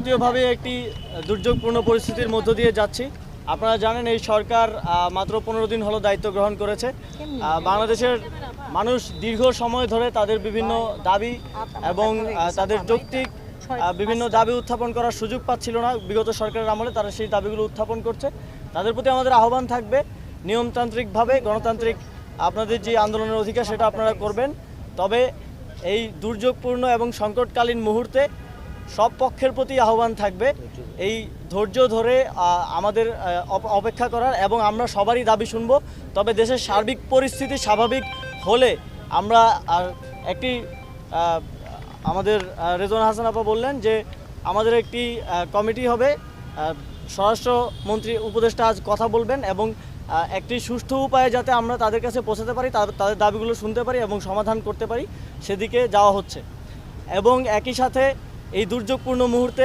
জাতীয়ভাবে একটি দুর্যোগপূর্ণ পরিস্থিতির মধ্য দিয়ে যাচ্ছি। আপনারা জানেন এই সরকার মাত্র 15 দিন হলো দায়িত্ব গ্রহণ করেছে। বাংলাদেশের মানুষ দীর্ঘ সময় ধরে তাদের বিভিন্ন দাবি এবং তাদের যৌক্তিক বিভিন্ন দাবি উত্থাপন করার সুযোগ পাচ্ছিল না। বিগত সরকারের আমলে তারা সেই দাবিগুলো উত্থাপন করছে। তাদের প্রতি আমাদের আহ্বান থাকবে, নিয়মতান্ত্রিকভাবে গণতান্ত্রিক আপনাদের যে আন্দোলনের অধিকার সেটা আপনারা করবেন। তবে এই দুর্যোগপূর্ণ এবং সংকটকালীন মুহূর্তে সব পক্ষের প্রতি আহ্বান থাকবে এই ধৈর্য ধরে আমাদের অপেক্ষা করার, এবং আমরা সবারই দাবি শুনব। তবে দেশের সার্বিক পরিস্থিতি স্বাভাবিক হলে আমরা একটি আমাদের রেজওয়ানা হাসান আপা বললেন যে আমাদের একটি কমিটি হবে, স্বরাষ্ট্রমন্ত্রী উপদেষ্টা আজ কথা বলবেন এবং একটি সুষ্ঠু উপায়ে যাতে আমরা তাদের কাছে পৌঁছাতে পারি, তাদের দাবিগুলো শুনতে পারি এবং সমাধান করতে পারি, সেদিকে যাওয়া হচ্ছে। এবং একই সাথে এই দুর্যোগপূর্ণ মুহূর্তে